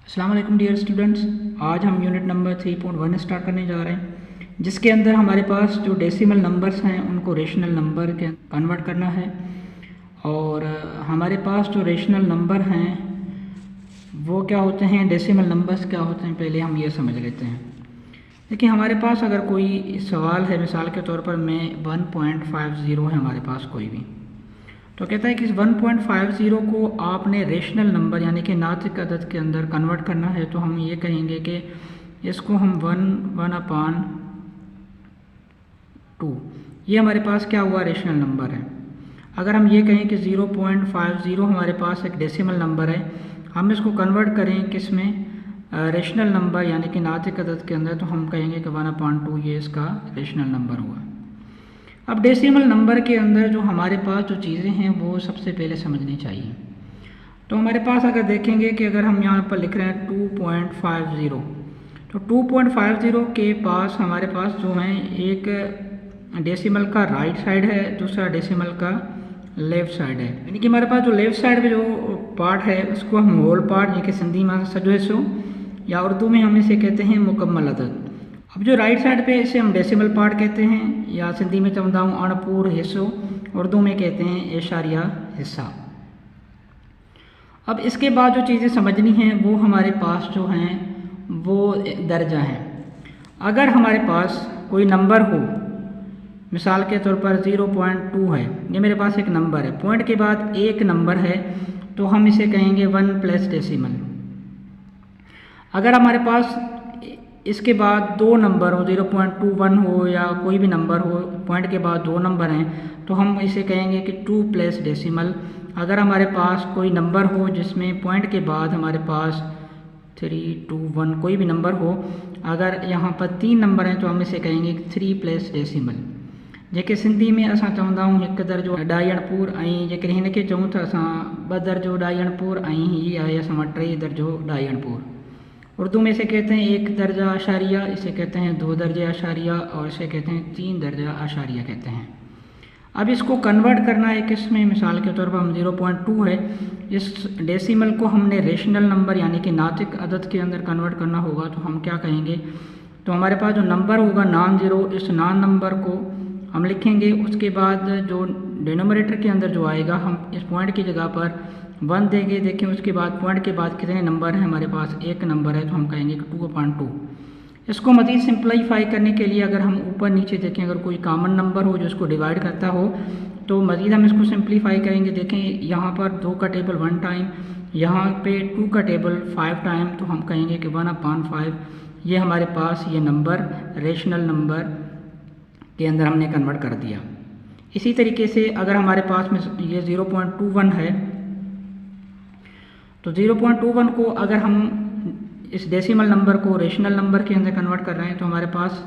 अस्सलाम वालेकुम dear students. आज हम यूनिट नंबर 3.1 स्टार्ट करने जा रहे हैं, जिसके अंदर हमारे पास जो डेसिमल नंबर्स हैं उनको रेशनल नंबर के कन्वर्ट करना है। और हमारे पास जो रेशनल नंबर हैं वो क्या होते हैं, डेसिमल नंबर्स क्या होते हैं, पहले हम ये समझ लेते हैं। देखिए, हमारे पास अगर कोई सवाल है, मिसाल के तौर पर मैं 1.50 है हमारे पास कोई भी, तो कहता है कि इस 1.50 को आपने रेशनल नंबर यानी कि नातिक अदद के अंदर कन्वर्ट करना है। तो हम ये कहेंगे कि इसको हम 1/2 ये हमारे पास क्या हुआ, रेशनल नंबर है। अगर हम ये कहें कि 0.50 हमारे पास एक डेसिमल नंबर है, हम इसको कन्वर्ट करें किस में, रेशनल नंबर यानी कि नातिक अदद के अंदर, तो हम कहेंगे कि 1/2 ये इसका रेशनल नंबर हुआ। अब डेसिमल नंबर के अंदर जो हमारे पास जो चीज़ें हैं वो सबसे पहले समझनी चाहिए। तो हमारे पास अगर देखेंगे कि अगर हम यहाँ पर लिख रहे हैं 2.50, तो 2.50 के पास हमारे पास जो है एक डेसिमल का राइट साइड है, दूसरा डेसिमल का लेफ़्ट साइड है। यानी कि हमारे पास जो लेफ़्ट साइड में जो पार्ट है उसको हम होल पार्ट यानी कि सिंधी में सजो हिस्सो, या उर्दू में हम इसे कहते हैं मुकम्मल अदद। अब जो राइट साइड पे इसे हम डेसिमल पार्ट कहते हैं, या सिंधी में चवंदा हूँ अणपूर हिस्सो, उर्दू में कहते हैं एशारिया हिस्सा। अब इसके बाद जो चीज़ें समझनी हैं वो हमारे पास जो हैं वो दर्जा हैं। अगर हमारे पास कोई नंबर हो, मिसाल के तौर पर 0.2 है, ये मेरे पास एक नंबर है, पॉइंट के बाद एक नंबर है, तो हम इसे कहेंगे 1 प्लस डेसिमल। अगर हमारे पास इसके बाद दो नंबर हो, 0.21 हो या कोई भी नंबर हो, पॉइंट के बाद दो नंबर हैं, तो हम इसे कहेंगे कि 2 प्लस डेसिमल। अगर हमारे पास कोई नंबर हो जिसमें पॉइंट के बाद हमारे पास 3, 2, 1 कोई भी नंबर हो, अगर यहाँ पर 3 नंबर हैं तो हम इसे कहेंगे 3 प्लस डेसिमल। जेके सिंधी में असां चवंदा आहियूं हिकु दर्जो ढाई अणपूर, ऐं जेकर हिनखे चऊं त असां 2 दर्जो ढाई अणपूर, ऐं हीअ आहे असां वटि 3 दर्जो ढाई अणपूर। उर्दू में इसे कहते हैं 1 दर्जा आशारिया, इसे कहते हैं 2 दर्जे आशारिया, और इसे कहते हैं 3 दर्जा आशारिया कहते हैं। अब इसको कन्वर्ट करना है किस में, मिसाल के तौर पर हम 0.2 है, इस डेसिमल को हमने रेशनल नंबर यानी कि नातिक अदद के अंदर कन्वर्ट करना होगा। तो हम क्या कहेंगे, तो हमारे पास जो नंबर होगा नॉन ज़ीरो, इस नॉन नंबर को हम लिखेंगे, उसके बाद जो डिनोमिनेटर के अंदर जो आएगा हम इस पॉइंट की जगह पर 1 देंगे। देखें उसके बाद पॉइंट के बाद कितने नंबर हैं, हमारे पास एक नंबर है, तो हम कहेंगे 2/2। इसको मज़ीद सिंप्लीफाई करने के लिए अगर हम ऊपर नीचे देखें, अगर कोई कॉमन नंबर हो जो इसको डिवाइड करता हो, तो मज़ीद हम इसको सिंप्लीफाई करेंगे। देखें यहाँ पर 2 का टेबल 1 टाइम, यहाँ पे 2 का टेबल 5 टाइम, तो हम कहेंगे कि 1/5 ये हमारे पास ये नंबर रेशनल नंबर के अंदर हमने कन्वर्ट कर दिया। इसी तरीके से अगर हमारे पास में ये 0.21 है, तो 0.21 को अगर हम इस डेसिमल नंबर को रेशनल नंबर के अंदर कन्वर्ट कर रहे हैं, तो हमारे पास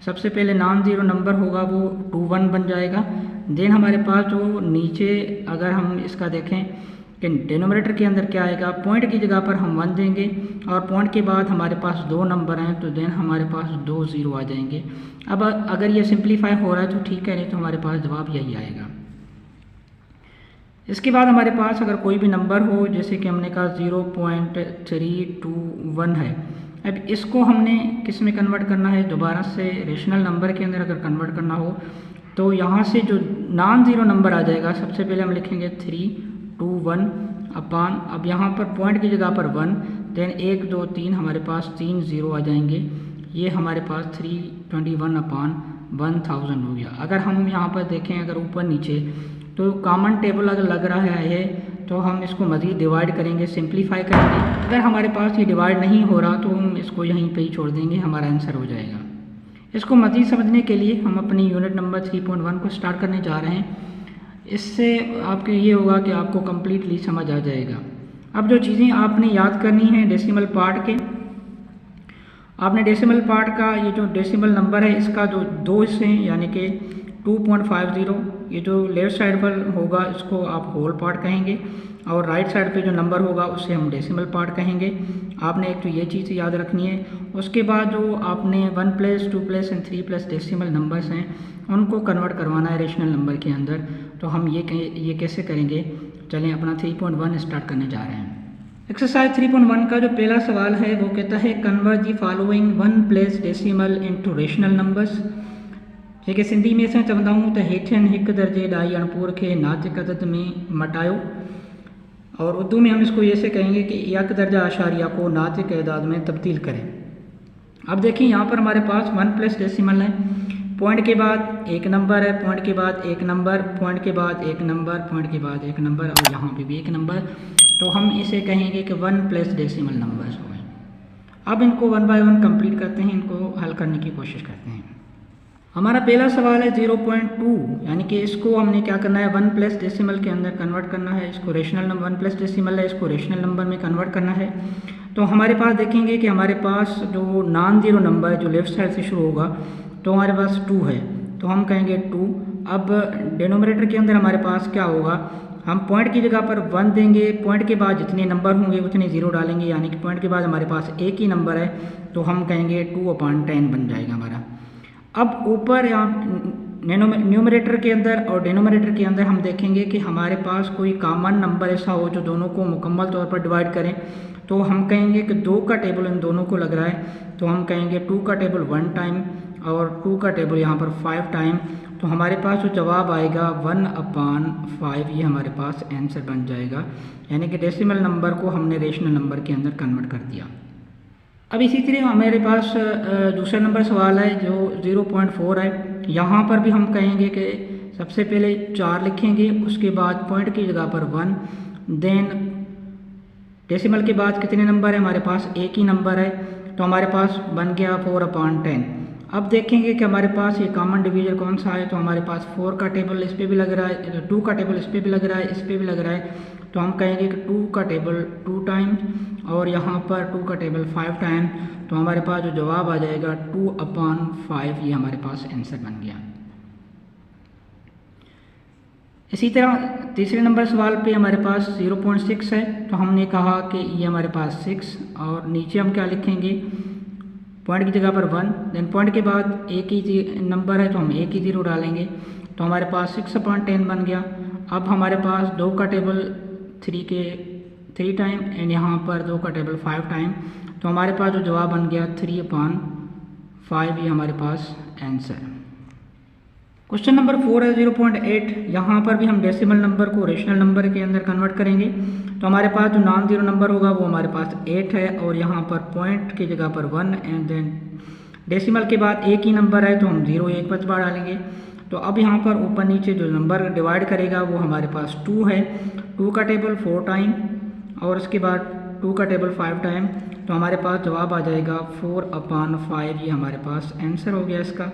सबसे पहले नॉन ज़ीरो नंबर होगा वो 21 बन जाएगा। देन हमारे पास जो नीचे अगर हम इसका देखें कि डिनोमिनेटर के अंदर क्या आएगा, पॉइंट की जगह पर हम 1 देंगे, और पॉइंट के बाद हमारे पास 2 नंबर हैं, तो देन हमारे पास 2 ज़ीरो आ जाएंगे। अब अगर ये सिंप्लीफाई हो रहा है तो ठीक है, नहीं तो हमारे पास जवाब यही आएगा। इसके बाद हमारे पास अगर कोई भी नंबर हो, जैसे कि हमने कहा 0.321 है, अब इसको हमने किस में कन्वर्ट करना है, दोबारा से रेशनल नंबर के अंदर अगर कन्वर्ट करना हो, तो यहाँ से जो नॉन ज़ीरो नंबर आ जाएगा, सबसे पहले हम लिखेंगे 321 अपान, अब यहाँ पर पॉइंट की जगह पर 1, देन 1, 2, 3 हमारे पास 3 ज़ीरो आ जाएंगे। ये हमारे पास 321/1000 हो गया। अगर हम यहाँ पर देखें, अगर ऊपर नीचे, तो कॉमन टेबल अगर लग रहा है तो हम इसको मज़ीद डिवाइड करेंगे, सिंप्लीफाई करेंगे। अगर हमारे पास ये डिवाइड नहीं हो रहा तो हम इसको यहीं पे ही छोड़ देंगे, हमारा आंसर हो जाएगा। इसको मज़ीद समझने के लिए हम अपनी यूनिट नंबर 3.1 को स्टार्ट करने जा रहे हैं। इससे आपके ये होगा कि आपको कम्प्लीटली समझ आ जाएगा। अब जो चीज़ें आपने याद करनी है डेसिमल पार्ट के, आपने डेसिमल पार्ट का ये जो डेसिमल नंबर है इसका जो 2 हिस्से हैं, यानी कि 2.50, ये जो लेफ़्ट साइड पर होगा इसको आप होल पार्ट कहेंगे, और राइट साइड पे जो नंबर होगा उसे हम डेसिमल पार्ट कहेंगे। आपने एक तो ये चीज़ याद रखनी है। उसके बाद जो आपने 1 plus 2 plus and 3 plus decimal numbers हैं उनको कन्वर्ट करवाना है रेशनल नंबर के अंदर। तो हम ये कैसे करेंगे, चलें अपना 3.1 स्टार्ट करने जा रहे हैं। एक्सरसाइज 3.1 का जो पहला सवाल है वो कहता है convert the following one place decimal into rational numbers. ठीक है, सिंधी में असां चवंदा आहियूं त हेठियन हिकु दर्जे ॾाई अणपूर खे नातिक अदद में मटायो, और उर्दू में हम इसको ऐसे कहेंगे कि एक दर्जा आशारिया को नातिक एदाद में तब्दील करें। अब देखिए यहाँ पर हमारे पास वन प्लेस डेसिमल है, पॉइंट के बाद एक नंबर है, पॉइंट के बाद एक नंबर, पॉइंट के बाद एक नंबर, पॉइंट के बाद एक नंबर, और यहाँ पे भी एक नंबर, तो हम इसे कहेंगे कि वन प्लेस डेसिमल नंबर्स हो गए। अब इनको वन बाय वन कंप्लीट करते हैं, इनको हल करने की कोशिश करते हैं। हमारा पहला सवाल है 0.2, यानी कि इसको हमने क्या करना है, वन प्लेस डेसिमल के अंदर कन्वर्ट करना है। इसको rational number, one place decimal है, इसको रेशनल नंबर में कन्वर्ट करना है। तो हमारे पास देखेंगे कि हमारे पास जो नॉन जीरो नंबर है जो लेफ्ट साइड से शुरू होगा, तो हमारे पास 2 है, तो हम कहेंगे 2। अब डिनोमिनेटर के अंदर हमारे पास क्या होगा, हम पॉइंट की जगह पर 1 देंगे, पॉइंट के बाद जितने नंबर होंगे उतने 0 डालेंगे, यानी कि पॉइंट के बाद हमारे पास एक ही नंबर है, तो हम कहेंगे 2/10 बन जाएगा हमारा। अब ऊपर यहाँ न्यूमरेटर के अंदर और डिनोमिनेटर के अंदर हम देखेंगे कि हमारे पास कोई कॉमन नंबर ऐसा हो जो दोनों को मुकम्मल तौर पर डिवाइड करें, तो हम कहेंगे कि 2 का टेबल इन दोनों को लग रहा है, तो हम कहेंगे 2 का टेबल 1 टाइम और 2 का टेबल यहाँ पर 5 टाइम, तो हमारे पास जो जवाब आएगा 1/5, ये हमारे पास आंसर बन जाएगा। यानी कि डेसिमल नंबर को हमने रेशनल नंबर के अंदर कन्वर्ट कर दिया। अब इसी तरह हमारे पास दूसरा नंबर सवाल है जो 0.4 है। यहाँ पर भी हम कहेंगे कि सबसे पहले 4 लिखेंगे, उसके बाद पॉइंट की जगह पर 1, देन डेसिमल के बाद कितने नंबर है, हमारे पास एक ही नंबर है, तो हमारे पास बन गया 4/10। अब देखेंगे कि हमारे पास ये कॉमन डिवीजर कौन सा है, तो हमारे पास 4 का टेबल इस पर भी लग रहा है, 2 का टेबल इस पर भी लग रहा है, इस पर भी लग रहा है, तो हम कहेंगे कि 2 का टेबल 2 टाइम और यहाँ पर 2 का टेबल 5 टाइम, तो हमारे पास जो जवाब आ जाएगा 2/5, ये हमारे पास आंसर बन गया। इसी तरह तीसरे नंबर सवाल पे हमारे पास 0.6 है, तो हमने कहा कि ये हमारे पास 6, और नीचे हम क्या लिखेंगे, पॉइंट की जगह पर 1, देन पॉइंट के बाद एक ही नंबर है तो हम एक ही 0 डालेंगे, तो हमारे पास 6/10 बन गया। अब हमारे पास 2 का टेबल 3 टाइम एंड यहाँ पर 2 का टेबल 5 टाइम, तो हमारे पास जो जवाब बन गया 3/5, ये हमारे पास आंसर। क्वेश्चन नंबर 4 है 0.8। यहाँ पर भी हम डेसिमल नंबर को रेशनल नंबर के अंदर कन्वर्ट करेंगे, तो हमारे पास जो नॉन जीरो नंबर होगा वो हमारे पास 8 है, और यहाँ पर पॉइंट की जगह पर 1 एंड देन डेसिमल के बाद एक ही नंबर है, तो हम 0 एक बार डालेंगे। तो अब यहाँ पर ऊपर नीचे जो नंबर डिवाइड करेगा वो हमारे पास 2 है, 2 का टेबल 4 टाइम और उसके बाद 2 का टेबल 5 टाइम, तो हमारे पास जवाब आ जाएगा 4/5, ये हमारे पास आंसर हो गया इसका।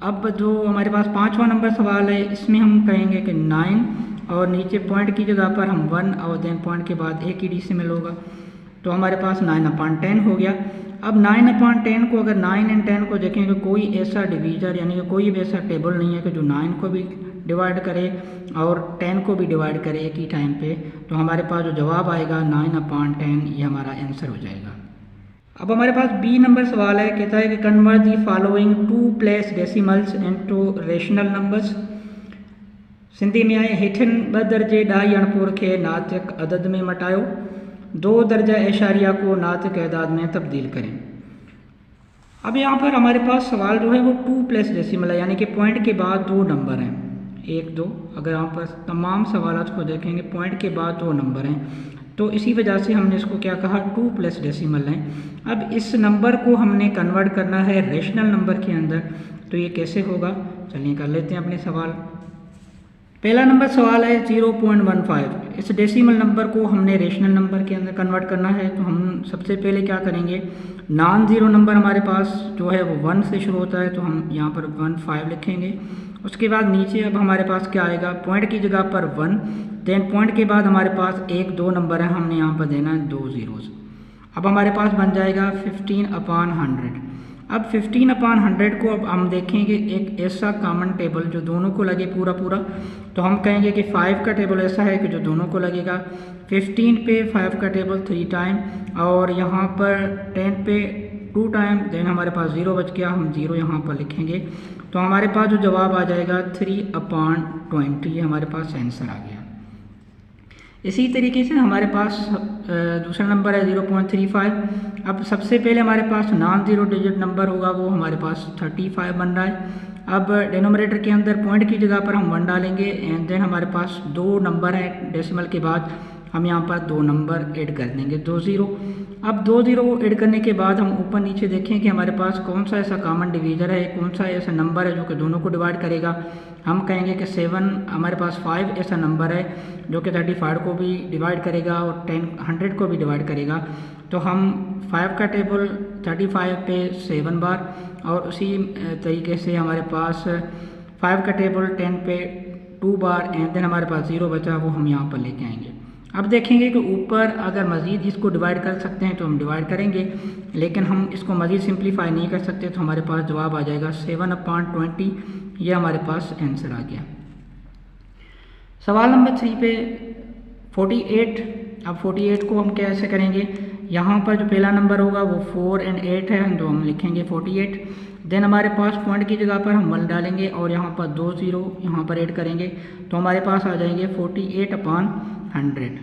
अब जो हमारे पास 5वां नंबर सवाल है, इसमें हम कहेंगे कि 9 और नीचे पॉइंट की जगह पर हम 1 और देन पॉइंट के बाद एक ही डेसिमल होगा, तो हमारे पास 9/10 हो गया। अब 9/10 को अगर 9 एंड 10 को देखेंगे, कोई ऐसा डिवीजर यानी कि कोई भी ऐसा टेबल नहीं है कि जो 9 को भी डिवाइड करे और 10 को भी डिवाइड करे एक ही टाइम पे, तो हमारे पास जो जवाब आएगा 9/10, ये हमारा आंसर हो जाएगा। अब हमारे पास बी नंबर सवाल है, कहता है कि convert the following 2 place decimals into rational numbers. Sindhi में आए हेठिन 2 दर्जे ॾाई अणपूर खे नातिक अदद में मटायो, 2 दर्जा एशारिया को नातिक एदाद में तब्दील करें। अब यहाँ पर हमारे पास सवाल जो है वो 2 प्लेस डेसिमल है, यानी कि पॉइंट के बाद 2 नंबर हैं, 1 2। अगर यहाँ पर तमाम सवालात को देखेंगे पॉइंट के बाद 2 नंबर हैं, तो इसी वजह से हमने इसको क्या कहा 2 प्लेस डेसिमल है। अब इस नंबर को हमने कन्वर्ट करना है रेशनल नंबर के अंदर, तो ये कैसे होगा, चलिए कर लेते हैं अपने सवाल। पहला नंबर सवाल है 0.15। इस डेसिमल नंबर को हमने रेशनल नंबर के अंदर कन्वर्ट करना है, तो हम सबसे पहले क्या करेंगे, नॉन ज़ीरो नंबर हमारे पास जो है वो 1 से शुरू होता है, तो हम यहाँ पर 15 लिखेंगे। उसके बाद नीचे अब हमारे पास क्या आएगा, पॉइंट की जगह पर 1, देन पॉइंट के बाद हमारे पास 1 2 नंबर है, हमने यहाँ पर देना है 2 ज़ीरोज़। अब हमारे पास बन जाएगा 15/100। अब 15/100 को अब हम देखेंगे एक ऐसा कॉमन टेबल जो दोनों को लगे पूरा, तो हम कहेंगे कि 5 का टेबल ऐसा है कि जो दोनों को लगेगा। 15 पे 5 का टेबल 3 टाइम और यहाँ पर 10 पे 2 टाइम, देन हमारे पास 0 बच गया, हम 0 यहाँ पर लिखेंगे, तो हमारे पास जो जवाब आ जाएगा 3/20, ये हमारे पास आंसर आ गया। इसी तरीके से हमारे पास दूसरा नंबर है 0.35। अब सबसे पहले हमारे पास नॉन ज़ीरो डिजिट नंबर होगा, वो हमारे पास 35 बन रहा है। अब डिनोमिनेटर के अंदर पॉइंट की जगह पर हम 1 डालेंगे एंड देन हमारे पास 2 नंबर है डेसिमल के बाद, हम यहाँ पर 2 नंबर ऐड कर देंगे, 2 ज़ीरो। अब 2 ज़ीरो ऐड करने के बाद हम ऊपर नीचे देखें कि हमारे पास कौन सा ऐसा कॉमन डिवीज़र है, कौन सा ऐसा नंबर है जो कि दोनों को डिवाइड करेगा। हम कहेंगे कि 7, हमारे पास 5 ऐसा नंबर है जो कि 35 को भी डिवाइड करेगा और 100 को भी डिवाइड करेगा। तो हम 5 का टेबल 35 पे 7 बार, और उसी तरीके से हमारे पास 5 का टेबल 10 पे 2 बार एंड देन हमारे पास 0 बचा, वो हम यहाँ पर लेके आएंगे। अब देखेंगे कि ऊपर अगर मज़ीद इसको डिवाइड कर सकते हैं तो हम डिवाइड करेंगे, लेकिन हम इसको मज़ीद सिंप्लीफाई नहीं कर सकते, तो हमारे पास जवाब आ जाएगा 7/20। ये हमारे पास आंसर आ गया। सवाल नंबर 3 पे 48। अब 48 को हम कैसे करेंगे, यहाँ पर जो पहला नंबर होगा वो 4 और 8 है, तो हम लिखेंगे 48। देन हमारे पास पॉइंट की जगह पर हम 1 डालेंगे और यहाँ पर 2 ज़ीरो यहाँ पर ऐड करेंगे, तो हमारे पास आ जाएंगे 48/100।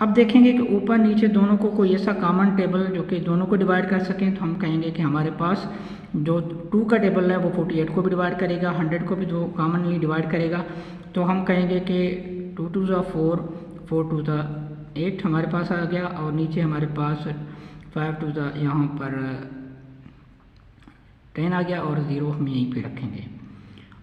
अब देखेंगे कि ऊपर नीचे दोनों को कोई ऐसा कॉमन टेबल जो कि दोनों को डिवाइड कर सकें, तो हम कहेंगे कि हमारे पास जो 2 का टेबल है वो 48 को भी डिवाइड करेगा, 100 को भी जो कॉमनली डिवाइड करेगा। तो हम कहेंगे कि 2 2 ज़ा 4, 4 2 ज़ा 8 हमारे पास आ गया, और नीचे हमारे पास 5 2 ज़ा यहाँ पर 10 आ गया, और 0 हम यहीं पे रखेंगे।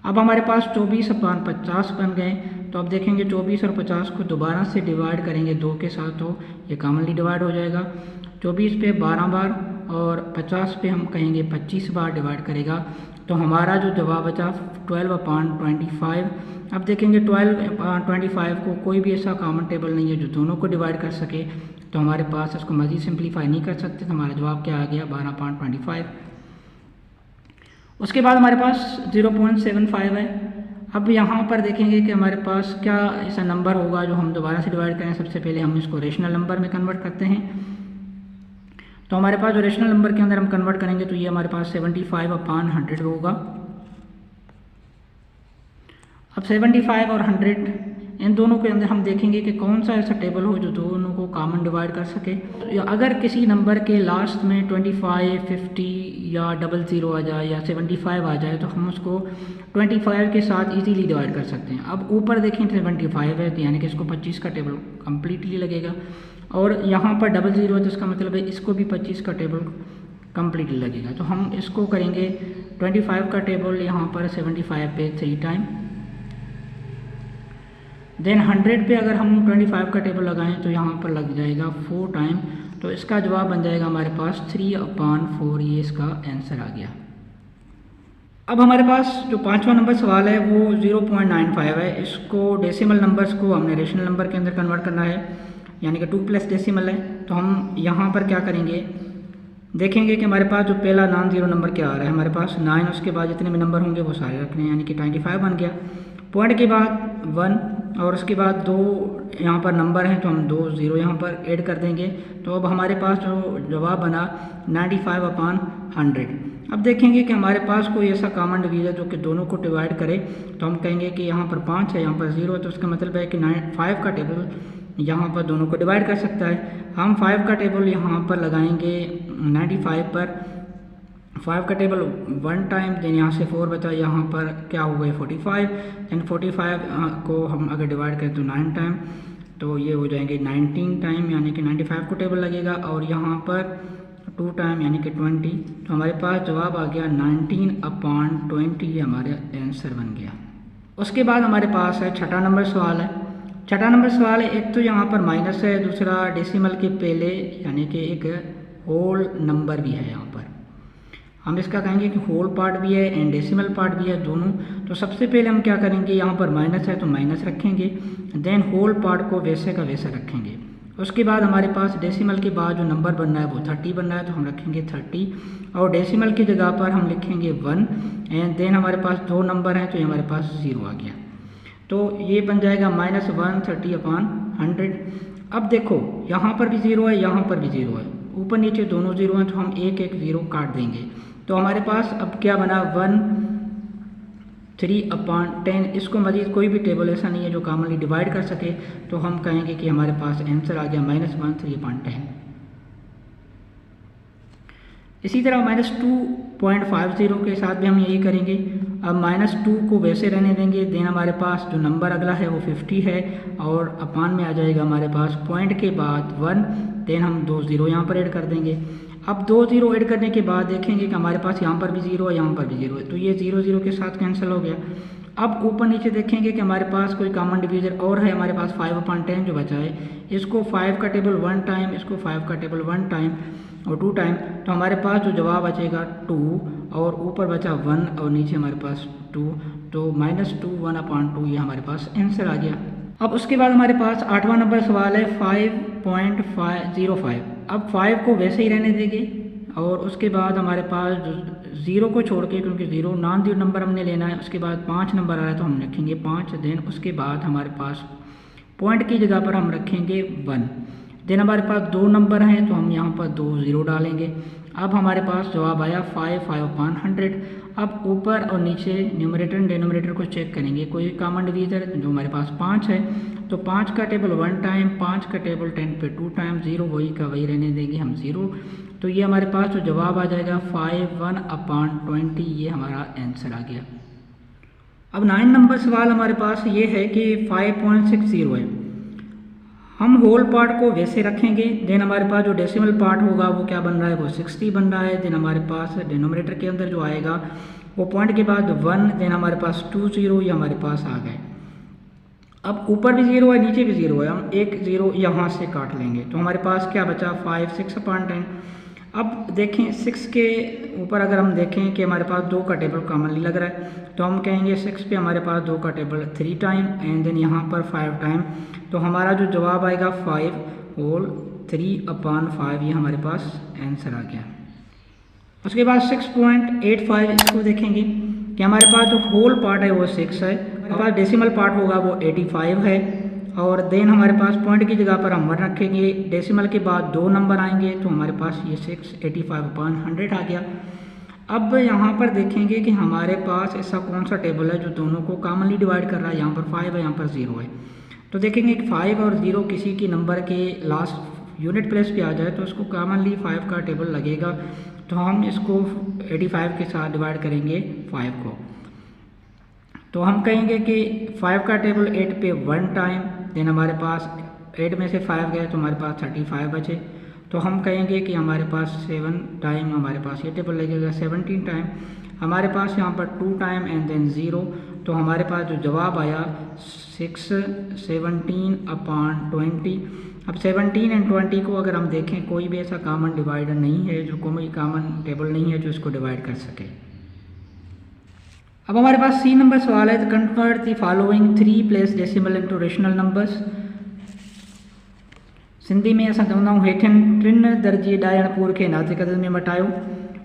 अब हमारे पास 24/50 बन गए। तो अब देखेंगे 24 और 50 को दोबारा से डिवाइड करेंगे 2 के साथ, तो ये कॉमनली डिवाइड हो जाएगा। 24 पे 12 बार और 50 पे हम कहेंगे 25 बार डिवाइड करेगा, तो हमारा जो जवाब बचा 12/25। अब देखेंगे 12/25 को कोई भी ऐसा कॉमन टेबल नहीं है जो दोनों को डिवाइड कर सके, तो हमारे पास इसको मज़ीद सिंप्लीफाई नहीं कर सकते, तो हमारा जवाब क्या आ गया 12/25। उसके बाद हमारे पास 0.75 है। अब यहाँ पर देखेंगे कि हमारे पास क्या ऐसा नंबर होगा जो हम दोबारा से डिवाइड करें। सबसे पहले हम इसको रेशनल नंबर में कन्वर्ट करते हैं, तो हमारे पास जो रेशनल नंबर के अंदर हम कन्वर्ट करेंगे तो ये हमारे पास 75/100 होगा। अब 75 और 100 इन दोनों के अंदर हम देखेंगे कि कौन सा ऐसा टेबल हो जो दोनों को कॉमन डिवाइड कर सके। तो अगर किसी नंबर के लास्ट में 25, 50 या 00 आ जाए या 75 आ जाए, तो हम उसको 25 के साथ इजीली डिवाइड कर सकते हैं। अब ऊपर देखें 75 है, तो यानी कि इसको 25 का टेबल कम्प्लीटली लगेगा, और यहाँ पर 00 है, तो इसका मतलब है इसको भी 25 का टेबल कम्प्लीटली लगेगा। तो हम इसको करेंगे 25 का टेबल यहाँ पर 75 पे 3 टाइम। देन 100 पे अगर हम 25 का टेबल लगाएं तो यहाँ पर लग जाएगा 4 टाइम, तो इसका जवाब बन जाएगा हमारे पास 3/4। ये इसका आंसर आ गया। अब हमारे पास जो 5वां नंबर सवाल है वो 0.95 है। इसको डेसिमल नंबर्स को हमने रेशनल नंबर के अंदर कन्वर्ट करना है, यानी कि 2 प्लस डेसिमल है। तो हम यहाँ पर क्या करेंगे, देखेंगे कि हमारे पास जो पहला नॉन ज़ीरो नंबर क्या आ रहा है, हमारे पास 9, उसके बाद जितने भी नंबर होंगे वो सारे रखने हैं, यानी कि 25 बन गया। पॉइंट के बाद 1 और उसके बाद 2 यहाँ पर नंबर हैं, तो हम 2 ज़ीरो यहाँ पर ऐड कर देंगे। तो अब हमारे पास जो जवाब बना 95/100। अब देखेंगे कि हमारे पास कोई ऐसा कॉमन डिवीज़र जो कि दोनों को डिवाइड करे, तो हम कहेंगे कि यहाँ पर 5 है, यहाँ पर 0 है, तो उसका मतलब है कि 5 का टेबल यहाँ पर दोनों को डिवाइड कर सकता है। हम 5 का टेबल यहाँ पर लगाएंगे 95 पर। 5 का टेबल 1 टाइम, देन यहाँ से 4 बचा, यहाँ पर क्या हो गए 45, एंड 45 को हम अगर डिवाइड करें तो 9 टाइम, तो ये हो जाएंगे 19 टाइम, यानी कि 95 को टेबल लगेगा, और यहाँ पर 2 टाइम यानी कि 20। तो हमारे पास जवाब आ गया 19/20। ये हमारा आंसर बन गया। उसके बाद हमारे पास है 6वां नंबर सवाल है। 6वां नंबर सवाल है, एक तो यहाँ पर माइनस है, दूसरा डेसिमल के पहले यानी कि एक होल नंबर भी है। यहाँ पर हम इसका कहेंगे कि होल पार्ट भी है एंड डेसिमल पार्ट भी है दोनों। तो सबसे पहले हम क्या करेंगे, यहाँ पर माइनस है तो माइनस रखेंगे, देन होल पार्ट को वैसे का वैसा रखेंगे। उसके बाद हमारे पास डेसिमल के बाद जो नंबर बनना है वो 30 बनना है, तो हम रखेंगे 30, और डेसिमल की जगह पर हम लिखेंगे 1, एंड देन हमारे पास 2 नंबर हैं, तो ये हमारे पास 0 आ गया। तो ये बन जाएगा -130/100। अब देखो यहाँ पर भी 0 है, यहाँ पर भी 0 है, ऊपर नीचे दोनों 0 हैं, तो हम एक 0 काट देंगे। तो हमारे पास अब क्या बना 1 3/10। इसको मज़ीद कोई भी टेबल ऐसा नहीं है जो कॉमनली डिवाइड कर सके, तो हम कहेंगे कि हमारे पास आंसर आ गया -1 3/10। इसी तरह -2.50 के साथ भी हम यही करेंगे। अब -2 को वैसे रहने देंगे, देन हमारे पास जो नंबर अगला है वो 50 है और अपान में आ जाएगा हमारे पास पॉइंट के बाद 1, देन हम 2 0 यहाँ पर ऐड कर देंगे। अब 2 0 ऐड करने के बाद देखेंगे कि हमारे पास यहाँ पर भी 0 है, यहाँ पर भी 0 है, तो ये 0 0 के साथ कैंसिल हो गया। अब ऊपर नीचे देखेंगे कि हमारे पास कोई कॉमन डिवीज़र और है, हमारे पास 5/10 जो बचा है, इसको 5 का टेबल 1 टाइम, इसको 5 का टेबल 1 टाइम और 2 टाइम, तो हमारे पास जो जवाब बचेगा 2 और ऊपर बचा 1 और नीचे हमारे पास 2, तो -2 1/2 ये हमारे पास आंसर आ गया। अब उसके बाद हमारे पास 8वां नंबर सवाल है 5.05। अब 5 को वैसे ही रहने देंगे और उसके बाद हमारे पास 0 को छोड़ के, क्योंकि 0 नॉन जीरो नंबर हमने लेना है, उसके बाद 5 नंबर आ रहा है तो हम रखेंगे 5, देन उसके बाद हमारे पास पॉइंट की जगह पर हम रखेंगे 1, देन हमारे पास 2 नंबर हैं तो हम यहाँ पर 2 0 डालेंगे। अब हमारे पास जवाब आया 5/100। अब ऊपर और नीचे न्यूमरेटर एंड डिनोमिनेटर को चेक करेंगे, कोई कॉमन डिवीज़र जो हमारे पास 5 है, तो 5 का टेबल 1 टाइम, 5 का टेबल 10 पे 2 टाइम, 0 वही का वही रहने देंगे हम 0, तो ये हमारे पास जो जवाब आ जाएगा 5/1/20, ये हमारा आंसर आ गया। अब 9 नंबर सवाल हमारे पास ये है कि 5.60 है, हम होल पार्ट को वैसे रखेंगे, देन हमारे पास जो डेसिमल पार्ट होगा वो क्या बन रहा है, वो 60 बन रहा है, देन हमारे पास डिनोमिनेटर के अंदर जो आएगा वो पॉइंट के बाद 1, देन हमारे पास 2 0 ये हमारे पास आ गए। अब ऊपर भी 0 है, नीचे भी 0 है, हम एक 0 यहाँ से काट लेंगे, तो हमारे पास क्या बचा 5 6/10। अब देखें 6 के ऊपर अगर हम देखें कि हमारे पास 2 का टेबल कॉमनली लग रहा है, तो हम कहेंगे 6 पे हमारे पास 2 का टेबल 3 टाइम एंड देन यहाँ पर 5 टाइम, तो हमारा जो जवाब आएगा 5 होल 3/5, ये हमारे पास आंसर आ गया। उसके बाद 6.85 इसको देखेंगे कि हमारे पास जो होल पार्ट है वो 6 है, हमारे पास डेसिमल पार्ट होगा वो 85 है और देन हमारे पास पॉइंट की जगह पर हम 1 रखेंगे, डेसिमल के बाद 2 नंबर आएंगे, तो हमारे पास ये 685/100 आ गया। अब यहाँ पर देखेंगे कि हमारे पास ऐसा कौन सा टेबल है जो दोनों को कॉमनली डिवाइड कर रहा है, यहाँ पर 5 है, यहाँ पर 0 है, तो देखेंगे कि 5 और 0 किसी की नंबर के लास्ट यूनिट प्लेस पे आ जाए तो उसको कॉमनली 5 का टेबल लगेगा, तो हम इसको 85 के साथ डिवाइड करेंगे 5 को, तो हम कहेंगे कि 5 का टेबल 8 पे 1 टाइम, देन हमारे पास 8 में से 5 गए तो हमारे पास 35 बचे, तो हम कहेंगे कि हमारे पास 7 टाइम हमारे पास ये टेबल लगेगा 17 टाइम, हमारे पास यहाँ पर 2 टाइम एंड देन 0, तो हमारे पास जो जवाब आया 17/20। अब 17 एंड 20 को अगर हम देखें कोई भी ऐसा कॉमन डिवाइडर नहीं है, जो कोई कॉमन टेबल नहीं है जो इसको डिवाइड कर सके। अब हमारे पास C नंबर सवाल है, तो convert the following 3 place decimal into rational numbers. Sindhi में असां चवंदा आहियूं हेठिन 3 दर्जे ॾायण खे नातिक अदद में मटायो,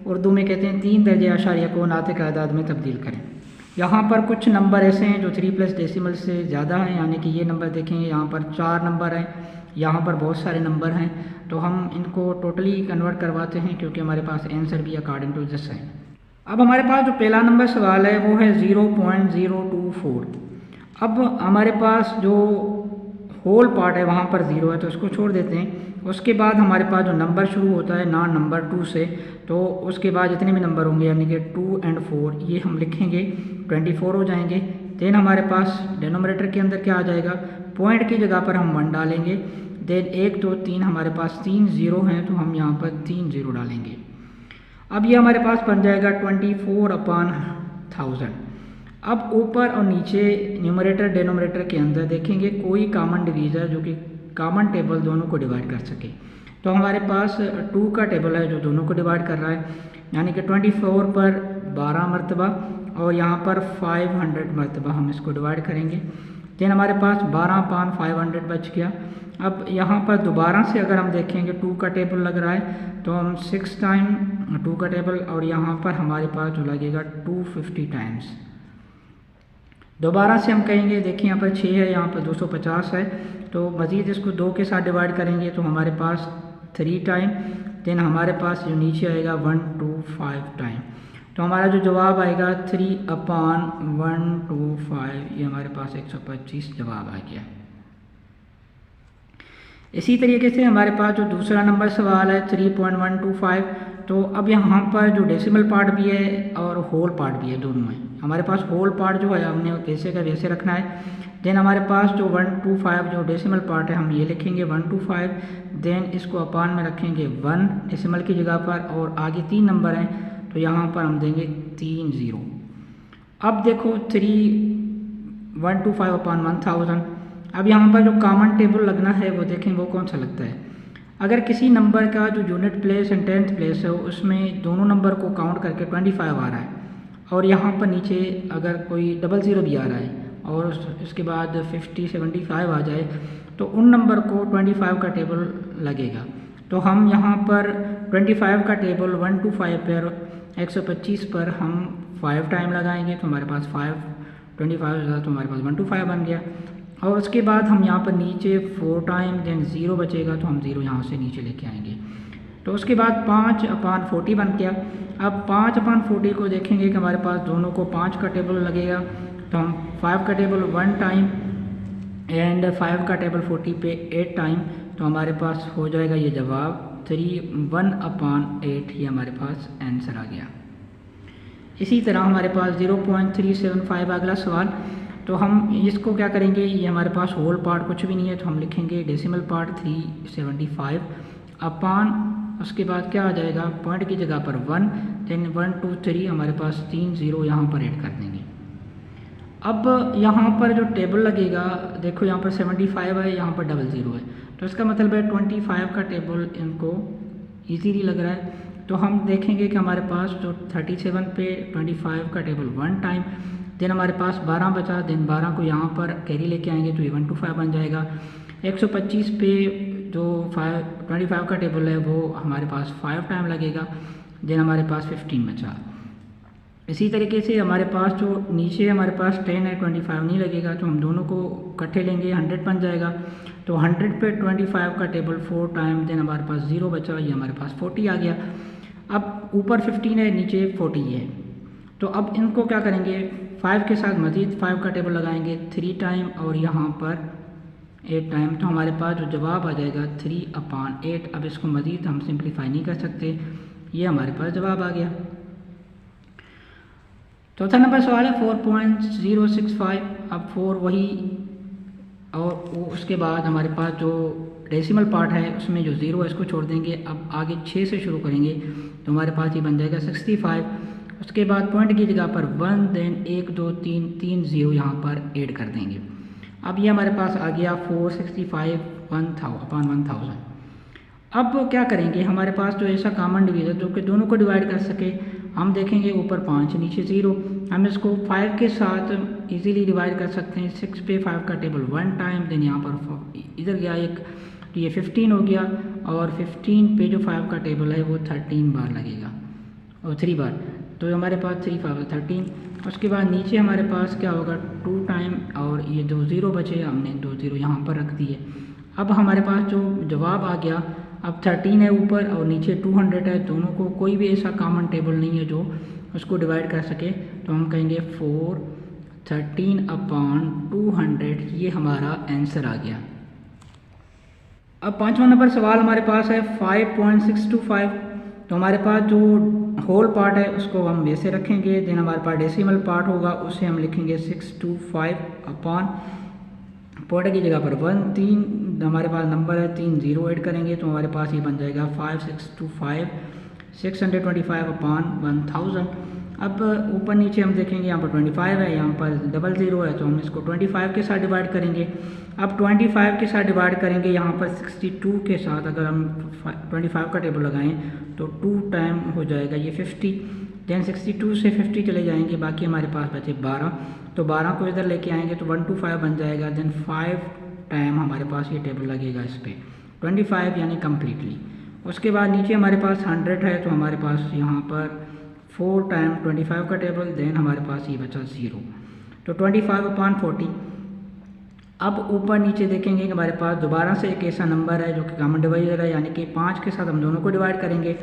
उर्दू में कहते हैं 3 दर्जे आशारिया को नातिक आदाद में तब्दील करें। यहाँ पर कुछ नंबर ऐसे हैं जो 3 प्लस डेसिमल से ज़्यादा हैं, यानी कि ये नंबर देखेंगे यहाँ पर 4 नंबर हैं, यहाँ पर बहुत सारे नंबर हैं, तो हम इनको टोटली कन्वर्ट करवाते हैं क्योंकि हमारे पास आंसर भी अकॉर्डिंग टू दिस है। अब हमारे पास जो पहला नंबर सवाल है वो है 0.024। अब हमारे पास जो होल पार्ट है वहाँ पर 0 है तो इसको छोड़ देते हैं। उसके बाद हमारे पास जो नंबर शुरू होता है नॉन नंबर 2 से, तो उसके बाद जितने भी नंबर होंगे यानी कि 2 और 4 ये हम लिखेंगे 24 हो जाएंगे। देन हमारे पास डिनोमिनेटर के अंदर क्या आ जाएगा, पॉइंट की जगह पर हम 1 डालेंगे, देन 1 2 3 हमारे पास 3 0 हैं तो हम यहाँ पर 3 0 डालेंगे। अब ये हमारे पास बन जाएगा 24/1000। अब ऊपर और नीचे न्यूमरेटर डिनोमिनेटर के अंदर देखेंगे कोई कॉमन डिवीज़र जो कि कॉमन टेबल दोनों को डिवाइड कर सके, तो हमारे पास 2 का टेबल है जो दोनों को डिवाइड कर रहा है, यानी कि 24 पर 12 मरतबा और यहाँ पर 500 मरतबा हम इसको डिवाइड करेंगे। देन हमारे पास 12/500 बच गया। अब यहाँ पर दोबारा से अगर हम देखेंगे 2 का टेबल लग रहा है तो हम 6 टाइम 2 का टेबल और यहाँ पर हमारे पास जो लगेगा 250 टाइम्स। दोबारा से हम कहेंगे, देखिए यहाँ पर 6 है, यहाँ पर 250 है, तो मज़ीद इसको 2 के साथ डिवाइड करेंगे तो हमारे पास 3 टाइम, देन हमारे पास जो नीचे आएगा 125 टाइम, तो हमारा जो जवाब आएगा 3/125, ये हमारे पास 125 जवाब आ गया। इसी तरीके से हमारे पास जो दूसरा नंबर सवाल है 3.125, तो अब यहाँ पर जो डेसिमल पार्ट भी है और होल पार्ट भी है, दोनों है। हमारे पास होल पार्ट जो है हमने वैसे का वैसे रखना है। देन हमारे पास जो 125 जो डेसिमल पार्ट है हम ये लिखेंगे 125, देन इसको अपान में रखेंगे 1 डेसिमल की जगह पर, और आगे 3 नंबर हैं तो यहाँ पर हम देंगे 3 0। अब देखो 3/125 अपान 1000। अब यहाँ पर जो कॉमन टेबल लगना है वो देखें वो कौन सा लगता है। अगर किसी नंबर का जो unit place and 10th place है उसमें दोनों नंबर को काउंट करके 25 आ रहा है, और यहाँ पर नीचे अगर कोई 00 भी आ रहा है और इसके बाद 50 75 आ जाए तो उन नंबर को 25 का टेबल लगेगा। तो हम यहाँ पर 25 का टेबल 125 पर 125 पर हम 5 टाइम लगाएंगे तो हमारे पास 5 तो हमारे पास 125 बन गया। और उसके बाद हम यहाँ पर नीचे 4 टाइम, देन 0 बचेगा तो हम 0 यहाँ से नीचे लेके आएंगे। तो उसके बाद 5/40 बन गया। अब 5/40 को देखेंगे कि हमारे पास दोनों को 5 का टेबल लगेगा, तो हम 5 का टेबल 1 टाइम एंड 5 का टेबल 40 पे 8 टाइम, तो हमारे पास हो जाएगा ये जवाब 3/1/8, ये हमारे पास आंसर आ गया। इसी तरह हमारे पास 0.375 अगला सवाल। तो हम इसको क्या करेंगे, ये हमारे पास होल पार्ट कुछ भी नहीं है तो हम लिखेंगे डेसिमल पार्ट 375 अपान, उसके बाद क्या आ जाएगा पॉइंट की जगह पर 1, देन 1 2 3 हमारे पास 3 0 यहाँ पर ऐड कर देंगे। अब यहाँ पर जो टेबल लगेगा देखो यहाँ पर 75 है, यहाँ पर 00 है, तो इसका मतलब है 25 का टेबल इनको इजीली लग रहा है। तो हम देखेंगे कि हमारे पास जो 37 पे 25 का टेबल 1 टाइम, देन हमारे पास 12 बचा, देन 12 को यहाँ पर कैरी लेके आएंगे तो ये 125 बन जाएगा। 125 पे जो 25 का टेबल है वो हमारे पास 5 टाइम लगेगा, देन हमारे पास 15 बचा। इसी तरीके से हमारे पास जो नीचे हमारे पास 10 है 25 नहीं लगेगा, तो हम दोनों को इकट्ठे लेंगे 100 बन जाएगा। तो 100 पे 25 का टेबल 4 टाइम, देन हमारे पास 0 बचा, ये हमारे पास 40 आ गया। अब ऊपर 15 है नीचे 40 है, तो अब इनको क्या करेंगे 5 के साथ मज़ीद 5 का टेबल लगाएंगे 3 टाइम और यहाँ पर 8 टाइम, तो हमारे पास जो जवाब आ जाएगा 3/8। अब इसको मज़ीद हम सिंप्लीफाई नहीं कर सकते, ये हमारे पास जवाब आ गया। चौथा नंबर सवाल है 4.065। अब 4 वही और उसके बाद हमारे पास जो डेसिमल पार्ट है उसमें जो 0 है इसको छोड़ देंगे। अब आगे 6 से शुरू करेंगे तो हमारे पास ये बन जाएगा 65। उसके बाद पॉइंट की जगह पर 1, देन 1 2 3 0 यहाँ पर ऐड कर देंगे। अब ये हमारे पास आ गया 465 1000। अब क्या करेंगे, हमारे पास जो ऐसा कॉमन डिवीज़र जो कि दोनों को डिवाइड कर सके, हम देखेंगे ऊपर 5 नीचे 0, हम इसको 5 के साथ इजीली डिवाइड कर सकते हैं। 6 पे 5 का टेबल 1 टाइम, देन यहाँ पर इधर गया एक, तो ये 15 हो गया, और 15 पे जो 5 का टेबल है वो 13 बार लगेगा और 3 बार, तो हमारे पास 3 5 13। उसके बाद नीचे हमारे पास क्या होगा 2 टाइम, और ये 2 0 बचे, हमने 2 0 यहाँ पर रख दिए। अब हमारे पास जो जवाब आ गया, अब 13 है ऊपर और नीचे 200 है, दोनों को कोई भी ऐसा कॉमन टेबल नहीं है जो उसको डिवाइड कर सके, तो हम कहेंगे 413/200, ये हमारा आंसर आ गया। अब 5वां नंबर सवाल हमारे पास है 5.625। तो हमारे पास जो होल पार्ट है उसको हम वैसे रखेंगे, देन हमारे पास डेसिमल पार्ट होगा उसे हम लिखेंगे 625 अपान पॉइंट की जगह पर 1 3 हमारे पास नंबर है 3 0 ऐड करेंगे तो हमारे पास ये बन जाएगा 5625 625/1000। अब ऊपर नीचे हम देखेंगे यहाँ पर 25 है, यहाँ पर 00 है, तो हम इसको 25 के साथ डिवाइड करेंगे। अब 25 के साथ डिवाइड करेंगे, यहाँ पर 62 के साथ अगर हम 25 का टेबल लगाएं तो 2 टाइम हो जाएगा ये 50, देन 62 से 50 चले जाएंगे, बाकी हमारे पास बचे 12, तो 12 को इधर लेके आएंगे तो 125 बन जाएगा, देन 5 टाइम हमारे पास ये टेबल लगेगा इस पर 25 यानी कम्प्लीटली। उसके बाद नीचे हमारे पास 100 है, तो हमारे पास यहाँ पर 4 टाइम 25 का टेबल, देन हमारे पास ये बचा 0, तो 25/40। अब ऊपर नीचे देखेंगे कि हमारे पास दोबारा से एक ऐसा नंबर है जो कि कॉमन डिवाइजर है, यानी कि 5 के साथ हम दोनों को डिवाइड करेंगे।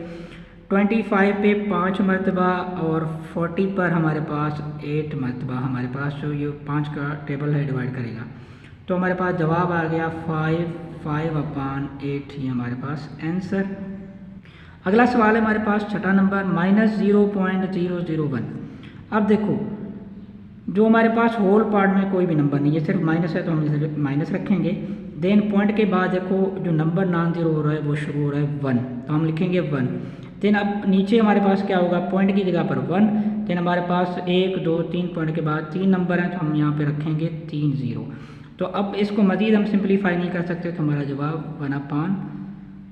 25 पे 5 मरतबा और 40 पर हमारे पास 8 मरतबा हमारे पास जो ये 5 का टेबल है डिवाइड करेगा। तो हमारे पास जवाब आ गया 5/8 ही हमारे पास आंसर। अगला सवाल है हमारे पास छठा नंबर -0.001। अब देखो जो हमारे पास होल पार्ट में कोई भी नंबर नहीं है, सिर्फ माइनस है तो हम इसे माइनस रखेंगे। देन पॉइंट के बाद देखो जो नंबर नॉन जीरो हो रहा है वो शुरू हो रहा है 1, तो हम लिखेंगे 1। देन अब नीचे हमारे पास क्या होगा, पॉइंट की जगह पर 1। देन हमारे पास 1 2 3 पॉइंट के बाद 3 नंबर हैं तो हम यहाँ पे रखेंगे 3 0। तो अब इसको मज़ीद हम सिंप्लीफाई नहीं कर सकते, तो हमारा जवाब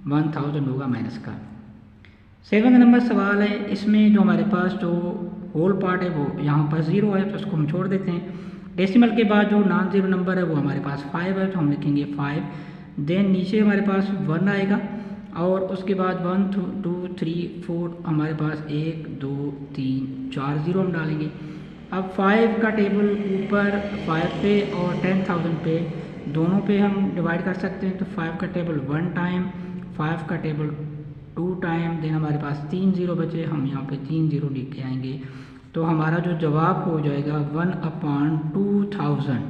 1/1000 होगा माइनस का। 7 नंबर सवाल है, इसमें जो हमारे पास जो होल पार्ट है वो यहाँ पर 0 है तो उसको हम छोड़ देते हैं। डेसिमल के बाद जो नॉन जीरो नंबर है वो हमारे पास 5 है तो हम लिखेंगे 5। देन नीचे हमारे पास 1 आएगा और उसके बाद 1 2 3 4 हमारे पास 1 2 3 4 0 हम डालेंगे। अब 5 का टेबल ऊपर 5 पे और 10,000 पे दोनों पे हम डिवाइड कर सकते हैं। तो 5 का टेबल 1 टाइम, 5 का टेबल 2 टाइम, देन हमारे पास 3 0 बचे, हम यहाँ पे 3 0 लिख के आएंगे। तो हमारा जो जवाब हो जाएगा 1/2000।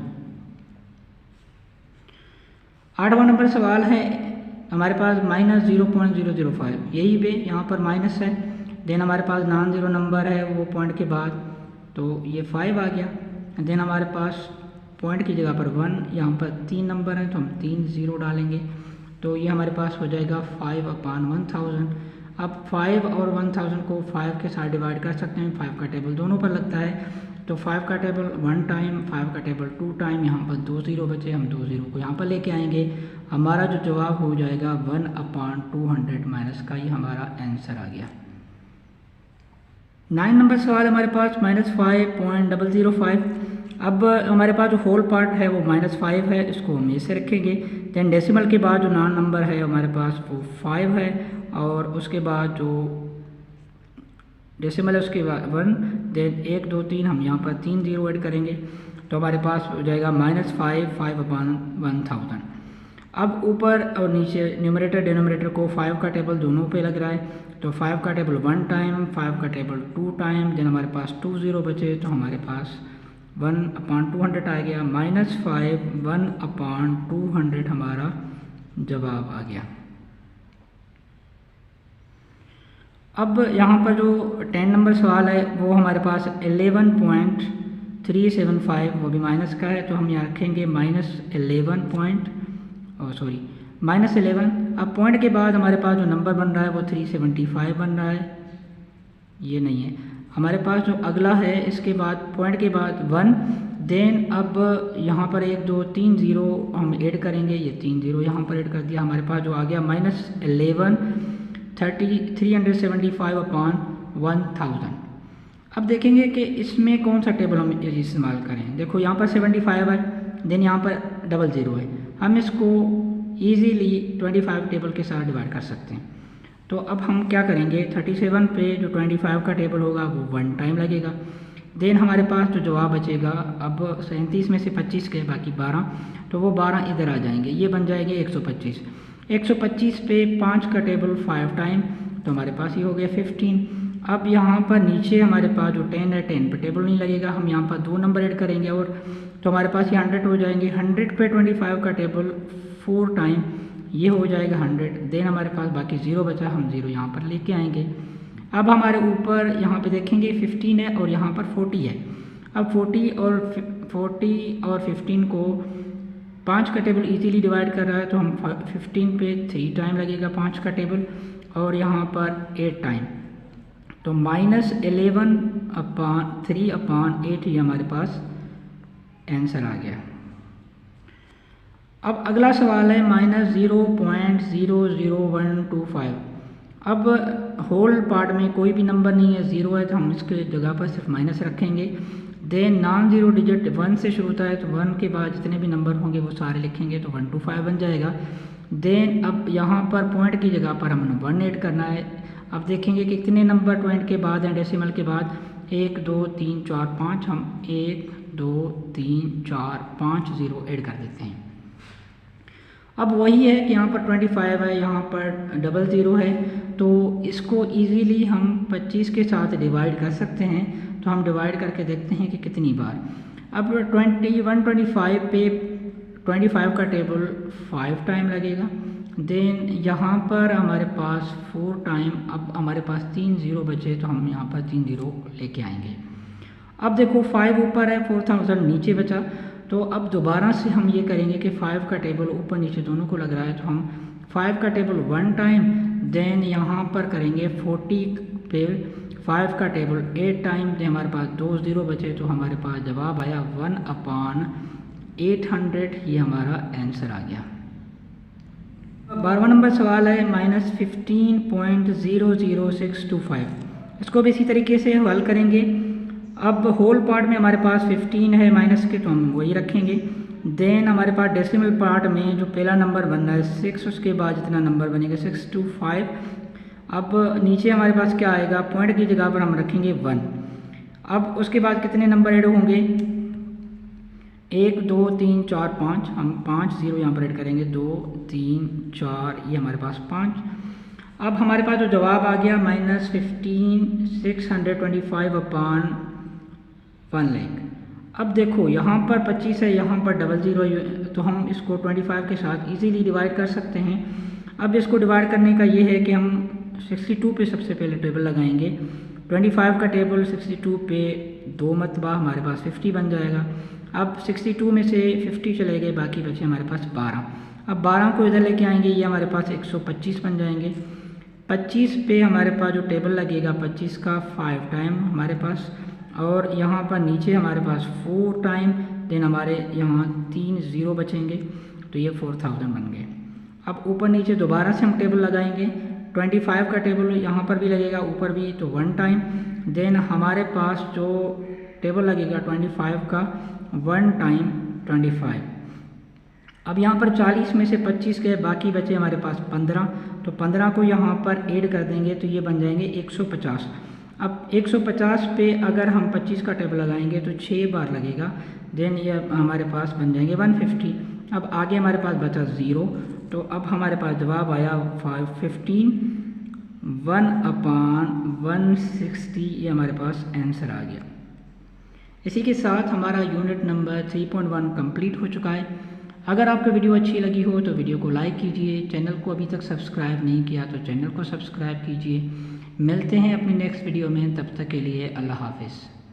8वां नंबर सवाल है हमारे पास -0.005, यही पे यहाँ पर माइनस है। देन हमारे पास नॉन जीरो नंबर है वो पॉइंट के बाद, तो ये 5 आ गया। देन हमारे पास पॉइंट की जगह पर 1, यहाँ पर 3 नंबर हैं तो हम 3 0 डालेंगे। तो ये हमारे पास हो जाएगा 5/1000। अब 5 और 1000 को 5 के साथ डिवाइड कर सकते हैं, 5 का टेबल दोनों पर लगता है। तो 5 का टेबल 1 टाइम, 5 का टेबल 2 टाइम, यहाँ पर 2 0 बचे, हम 2 0 को यहाँ पर लेके आएंगे। हमारा जो जवाब हो जाएगा 1/200 माइनस का, ही हमारा आंसर आ गया। 9 नंबर सवाल हमारे पास -5.005। अब हमारे पास जो होल पार्ट है वो -5 है, इसको हम ऐसे रखेंगे। देन डेसिमल के बाद जो नॉन नंबर है हमारे पास वो 5 है और उसके बाद जो डेसिमल है उसके बाद 1। देन 1 2 3 हम यहाँ पर 3 0 ऐड करेंगे तो हमारे पास हो जाएगा -5/1000। अब ऊपर और नीचे न्यूमरेटर डिनोमिनेटर को 5 का टेबल दोनों पे लग रहा है, तो 5 का टेबल 1 टाइम, 5 का टेबल 2 टाइम, देन हमारे पास 2 0 बचे तो हमारे पास 1/200 आ गया। -5 1/200 हमारा जवाब आ गया। अब यहाँ पर जो 10 नंबर सवाल है वो हमारे पास 11.375 वो भी माइनस का है, तो हम यहाँ रखेंगे -11। अब पॉइंट के बाद हमारे पास जो नंबर बन रहा है वो 375 बन रहा है, ये नहीं है। हमारे पास जो अगला है इसके बाद पॉइंट के बाद 1। देन अब यहाँ पर 1 2 3 0 हम ऐड करेंगे, ये 3 0 यहाँ पर ऐड कर दिया। हमारे पास जो आ गया -11/375/1000। अब देखेंगे कि इसमें कौन सा टेबल हम इस्तेमाल करें। देखो यहाँ पर 75 है, देन यहाँ पर 00 है, हम इसको ईजीली 25 टेबल के साथ डिवाइड कर सकते हैं। तो अब हम क्या करेंगे, 37 पे जो 25 का टेबल होगा वो 1 टाइम लगेगा। देन हमारे पास जो जवाब बचेगा, अब 37 में से 25 के बाकी 12, तो वो 12 इधर आ जाएंगे, ये बन जाएंगे 125। 125 पे 5 का टेबल 5 टाइम, तो हमारे पास ये हो गया 15। अब यहाँ पर नीचे हमारे पास जो 10 है, 10 पे टेबल नहीं लगेगा, हम यहाँ पर 2 नंबर ऐड करेंगे और तो हमारे पास ये 100 हो जाएंगे। 100 पे 25 का टेबल 4 टाइम, ये हो जाएगा 100। देन हमारे पास बाकी 0 बचा, हम 0 यहाँ पर लेके आएंगे। अब हमारे ऊपर यहाँ पे देखेंगे 15 है और यहाँ पर 40 है। अब 40 और 15 को 5 का टेबल इजीली डिवाइड कर रहा है, तो हम 15 पे 3 टाइम लगेगा 5 का टेबल और यहाँ पर 8 टाइम, तो -11/3/8 ही हमारे पास आंसर आ गया। अब अगला सवाल है -0.00125। अब होल पार्ट में कोई भी नंबर नहीं है, 0 है, तो हम इसके जगह पर सिर्फ माइनस रखेंगे। देन नॉन जीरो डिजिट 1 से शुरू होता है, तो 1 के बाद जितने भी नंबर होंगे वो सारे लिखेंगे, तो 125 बन जाएगा। देन अब यहाँ पर पॉइंट की जगह पर हमने 1 ऐड करना है। अब देखेंगे कि कितने नंबर पॉइंट के बाद हैं डेसिमल के बाद, 1 2 3 4 5, हम 1 2 3 4 5 0 ऐड कर देते हैं। अब वही है कि यहाँ पर 25 है, यहाँ पर 00 है, तो इसको इजीली हम 25 के साथ डिवाइड कर सकते हैं। तो हम डिवाइड करके देखते हैं कि कितनी बार। अब 125 पे 25 का टेबल 5 टाइम लगेगा। देन यहाँ पर हमारे पास 4 टाइम, अब हमारे पास 3 ज़ीरो बचे तो हम यहाँ पर 3 ज़ीरो लेके आएंगे। अब देखो 5 ऊपर है, 4000 नीचे बचा। तो अब दोबारा से हम ये करेंगे कि 5 का टेबल ऊपर नीचे दोनों को लग रहा है, तो हम 5 का टेबल 1 टाइम, देन यहाँ पर करेंगे 40 पे 5 का टेबल 8 टाइम, देन हमारे पास 2 ज़ीरो बचे। तो हमारे पास जवाब आया 1/800। ये हमारा आंसर आ गया। 12वां नंबर सवाल है -15.00625। इसको भी इसी तरीके से हल करेंगे। अब होल पार्ट में हमारे पास 15 है माइनस के, तो हम वही रखेंगे। देन हमारे पास डेसिमल पार्ट में जो पहला नंबर बन रहा है 6, उसके बाद जितना नंबर बनेगा 625। अब नीचे हमारे पास क्या आएगा, पॉइंट की जगह पर हम रखेंगे 1। अब उसके बाद कितने नंबर ऐड होंगे, 1 2 3 4 5, हम 5 ज़ीरो यहाँ पर ऐड करेंगे, 2 3 4, ये हमारे पास 5। अब हमारे पास जो जवाब आ गया -15,625/1,00,000। अब देखो यहाँ पर 25 है, यहाँ पर 00 है, तो हम इसको 25 के साथ इजीली डिवाइड कर सकते हैं। अब इसको डिवाइड करने का ये है कि हम 62 पे सबसे पहले टेबल लगाएंगे। 25 का टेबल 62 पे 2 मरतबा हमारे पास 50 बन जाएगा। अब 62 में से 50 चले गए, बाकी बचे हमारे पास 12। अब 12 को इधर लेके आएंगे, ये हमारे पास 125 बन जाएंगे। 25 पे हमारे पास जो टेबल लगेगा 25 का 5 टाइम हमारे पास, और यहाँ पर नीचे हमारे पास 4 टाइम, देन हमारे यहाँ 3 ज़ीरो बचेंगे, तो ये 4000 बन गए। अब ऊपर नीचे दोबारा से हम टेबल लगाएंगे। 25 का टेबल यहाँ पर भी लगेगा, ऊपर भी, तो 1 टाइम। देन हमारे पास जो टेबल लगेगा 25 का 1 टाइम 25। अब यहाँ पर 40 में से 25 गए, बाकी बचे हमारे पास 15, तो 15 को यहाँ पर ऐड कर देंगे, तो ये बन जाएंगे 150। अब 150 पे अगर हम 25 का टेबल लगाएंगे तो 6 बार लगेगा, देन ये हमारे पास बन जाएंगे 150। अब आगे हमारे पास बचा 0, तो अब हमारे पास जवाब आया 515 1/160। ये हमारे पास आंसर आ गया। इसी के साथ हमारा यूनिट नंबर 3.1 कंप्लीट हो चुका है। अगर आपको वीडियो अच्छी लगी हो तो वीडियो को लाइक कीजिए, चैनल को अभी तक सब्सक्राइब नहीं किया तो चैनल को सब्सक्राइब कीजिए। मिलते हैं अपनी नेक्स्ट वीडियो में, तब तक के लिए अल्लाह हाफिज़।